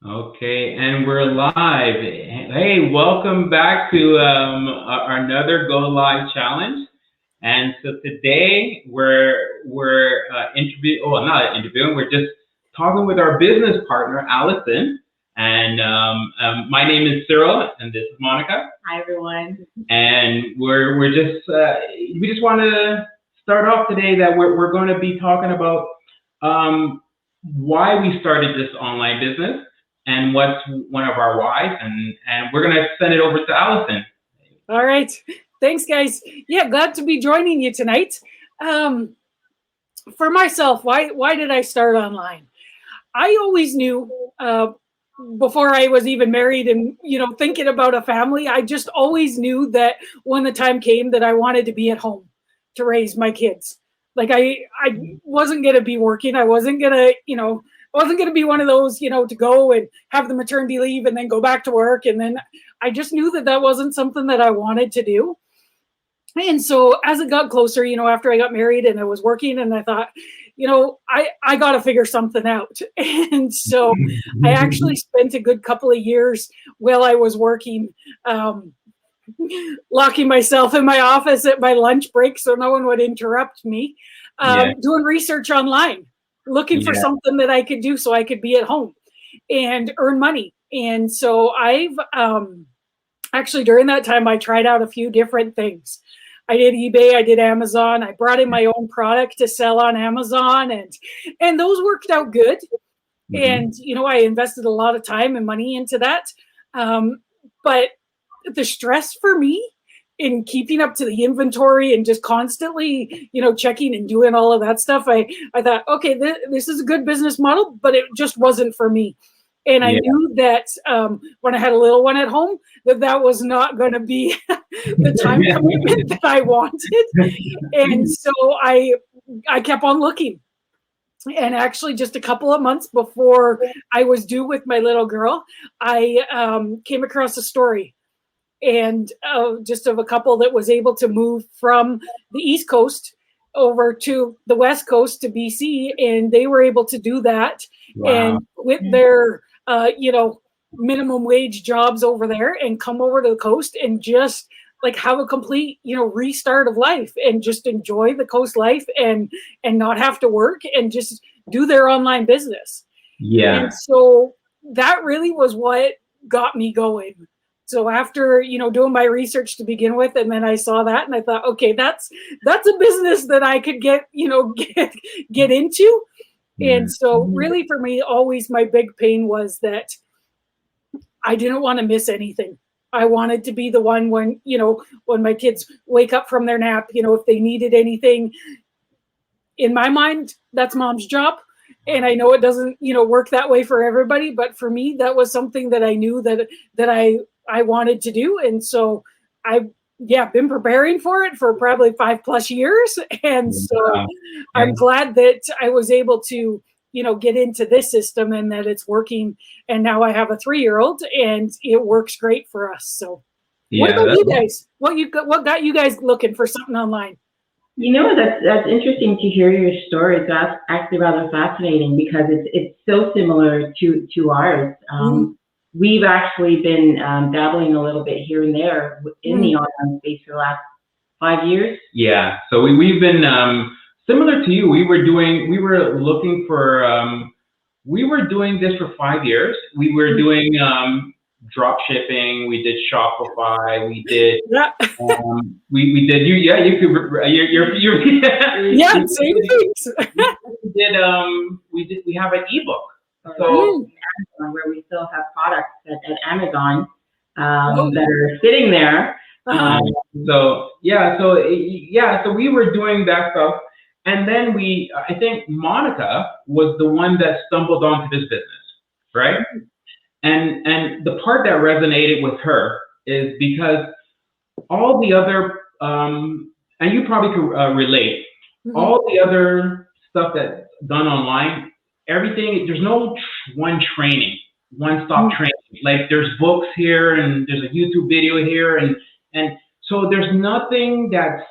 Okay, and we're live. Hey, welcome back to another Go Live challenge. And so today we're interview. Oh, not interviewing. We're just talking with our business partner, Allison. And my name is Cyril, and this is Monica. Hi, everyone. And we're just we just want to start off today that we're going to be talking about why we started this online business and what's one of our whys, and we're gonna send it over to Allison. All right, thanks, guys. Yeah, glad to be joining you tonight. For myself, why did I start online? I always knew before I was even married and thinking about a family, I just always knew that when the time came that I wanted to be at home to raise my kids. Like I wasn't gonna be working. I wasn't gonna be one of those, to go and have the maternity leave and then go back to work. And then I just knew that wasn't something that I wanted to do. And so as it got closer, after I got married and I was working, and I thought, I got to figure something out. And so I actually spent a good couple of years while I was working, locking myself in my office at my lunch break so no one would interrupt me, doing research online, looking for something that I could do so I could be at home and earn money. And so I've actually, during that time, I tried out a few different things. I did eBay, I did Amazon, I brought in my own product to sell on Amazon, and those worked out good. And, I invested a lot of time and money into that. But the stress for me in keeping up to the inventory and just constantly, checking and doing all of that stuff, I thought, okay, this is a good business model, but it just wasn't for me. And I knew that when I had a little one at home, that was not going to be the time commitment that I wanted. And so I kept on looking. And actually, just a couple of months before I was due with my little girl, I came across a story and just of a couple that was able to move from the East Coast over to the West Coast to BC, and they were able to do that. Wow. And with their minimum wage jobs over there, and come over to the coast and just like have a complete restart of life and just enjoy the coast life and not have to work and just do their online business. And so that really was what got me going. So after, doing my research to begin with, and then I saw that and I thought, okay, that's a business that I could get into. And so really for me, always my big pain was that I didn't want to miss anything. I wanted to be the one when my kids wake up from their nap, if they needed anything. In my mind, that's mom's job. And I know it doesn't, work that way for everybody. But for me, that was something that I knew that I wanted to do. And so I've been preparing for it for probably 5+ years. And so I'm glad that I was able to, get into this system and that it's working. And now I have a 3-year-old and it works great for us. So what about you guys? What got you guys looking for something online? That's interesting to hear your story. That's actually rather fascinating because it's so similar to ours. We've actually been dabbling a little bit here and there in the online space for the last 5 years. Yeah. So we've been similar to you. We were doing this for 5 years. We were doing drop shipping. We did Shopify. We did. We did. You could. Same things. We have an ebook. So where we still have products at Amazon that are sitting there. So we were doing that stuff, and then I think Monica was the one that stumbled onto this business, right? And the part that resonated with her is because all the other and you probably could relate, all the other stuff that's done online. Everything, there's no one stop training. Like there's books here and there's a YouTube video here and so there's nothing that's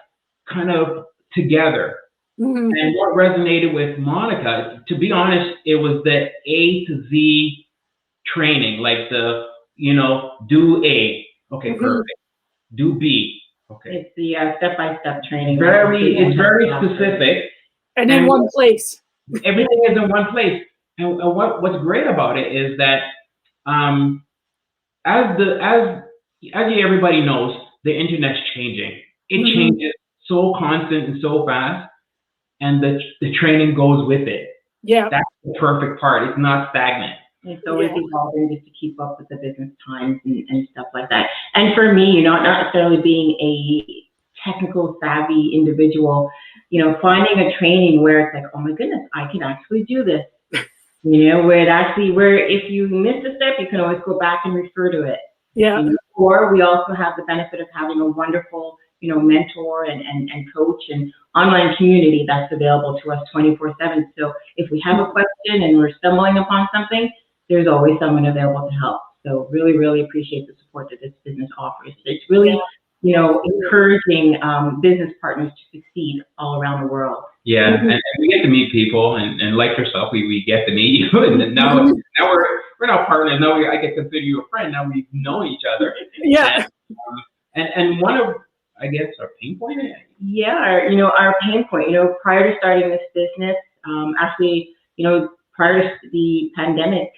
kind of together. And what resonated with Monica, to be honest, it was the A to Z training, like do A, okay, perfect. Do B, okay. It's the step-by-step training. It's very specific. And in one place. Everything is in one place. And what's great about it is that as everybody knows, the internet's changing. It changes so constant and so fast, and the training goes with it. Yeah. That's the perfect part. It's not stagnant. It's always evolving just to keep up with the business times and stuff like that. And for me, not necessarily being a technical savvy individual, finding a training where it's like, oh my goodness, I can actually do this. Where if you miss a step, you can always go back and refer to it. Yeah. Or we also have the benefit of having a wonderful, mentor and coach and online community that's available to us 24/7. So if we have a question and we're stumbling upon something, there's always someone available to help. So really, really appreciate the support that this business offers. It's really, encouraging business partners to succeed all around the world. Yeah, and we get to meet people, and like yourself, we get to meet you, and now we're not partners. Now I get to consider you a friend. Now we know each other. Yeah. And one of, I guess, our pain point. Yeah, our pain point. Prior to starting this business, prior to the pandemic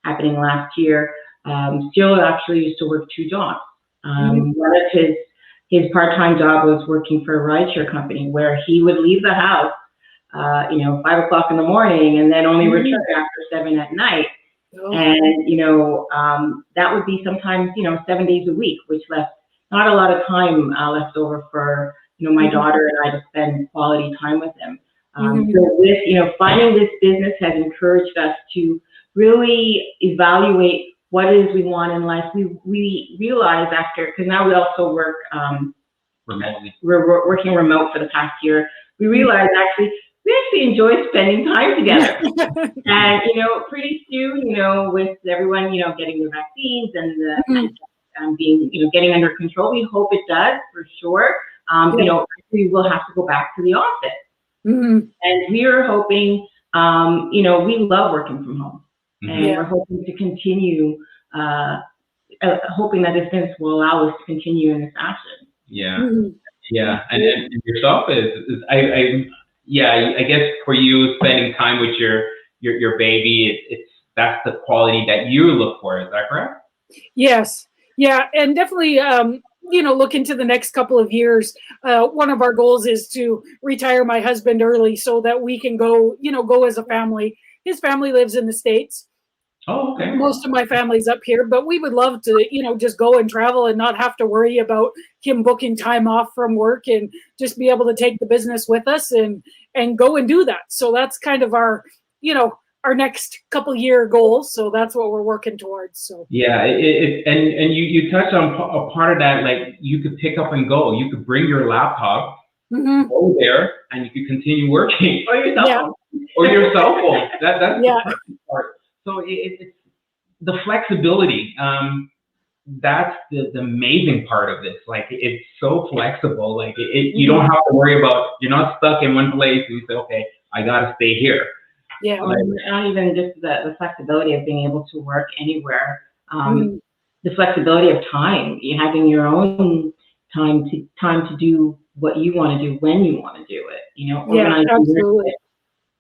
happening last year, Cyril actually used to work 2 jobs. One of his part-time job was working for a rideshare company where he would leave the house, 5 o'clock in the morning and then only return after 7 at night. Oh. And, that would be sometimes, 7 days a week, which left not a lot of time left over for, my daughter and I to spend quality time with him. So with, finding this business has encouraged us to really evaluate what it is we want in life. We realize because now we also work remotely. We're working remote for the past year. We realize we actually enjoy spending time together. And pretty soon, with everyone getting their vaccines and being getting under control, we hope it does for sure. We will have to go back to the office. And we are hoping, we love working from home. And we're hoping to continue, hoping that this business will allow us to continue in this fashion. Yeah, yeah, and yourself I guess for you, spending time with your baby, that's the quality that you look for. Is that correct? Yes, yeah, and definitely. Look into the next couple of years. One of our goals is to retire my husband early so that we can go as a family. His family lives in the States. Oh, okay. Most of my family's up here, but we would love to, just go and travel and not have to worry about him booking time off from work and just be able to take the business with us and go and do that. So that's kind of our, our next couple year goals. So that's what we're working towards. So yeah, and you touched on a part of that, like you could pick up and go. You could bring your laptop, go there, and you could continue working. Or your cell phone. Or your cell phone. That's the perfect part. So it's the flexibility. That's the amazing part of this. Like it's so flexible. Like you don't have to worry about. You're not stuck in one place and you say, okay, I gotta stay here. Yeah, not even just the flexibility of being able to work anywhere. The flexibility of time, you having your own time to do what you want to do when you want to do it. Yeah, absolutely.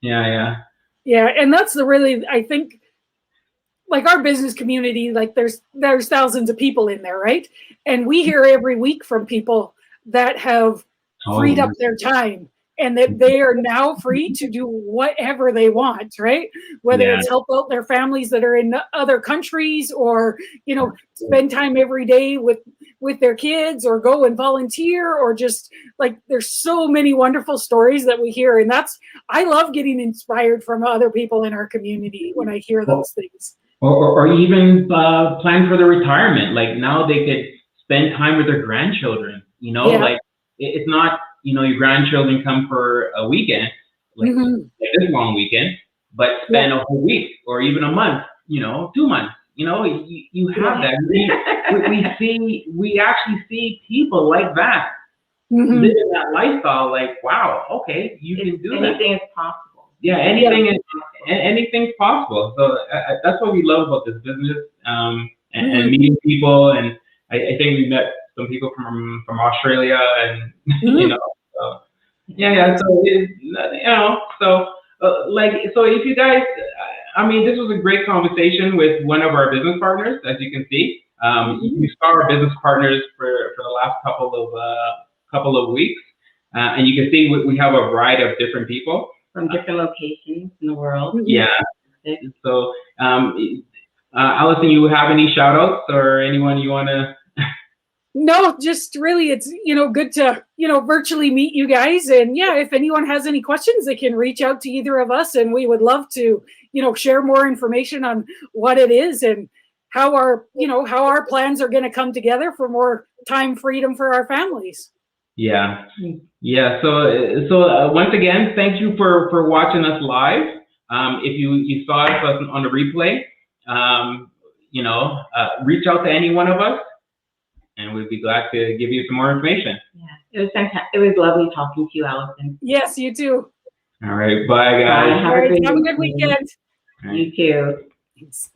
Yeah. And that's I think, like our business community, like there's thousands of people in there, right? And we hear every week from people that have freed up their time and that they are now free to do whatever they want, right? Whether it's help out their families that are in other countries or, spend time every day with their kids or go and volunteer or just like, there's so many wonderful stories that we hear. And I love getting inspired from other people in our community when I hear those things. Or even plan for the retirement. Like now they could spend time with their grandchildren, like it's not, your grandchildren come for a weekend, like this long weekend, but spend a whole week or even a month, 2 months, you have that. We actually see people like that living that lifestyle. Like, wow, okay, you can do that. Anything is possible. yeah, anything's possible. So that's what we love about this business, and meeting people. And I think we met some people from Australia, and you know, so, yeah. So so if you guys, I mean, this was a great conversation with one of our business partners, as you can see. You saw our business partners for the last couple of weeks, and you can see we have a variety of different people from different locations in the world. Yeah. So, Allison, you have any shout outs or anyone you want to? No, just really, it's, good to, virtually meet you guys. And yeah, if anyone has any questions, they can reach out to either of us, and we would love to, share more information on what it is and how our plans are going to come together for more time freedom for our families. Yeah. So once again, thank you for watching us live. If you saw us on the replay, reach out to any one of us, and we'd be glad to give you some more information. Yeah, it was fantastic. It was lovely talking to you, Allison. Yes, you too. All right, bye guys. Bye. Have a good weekend. You too. Thanks.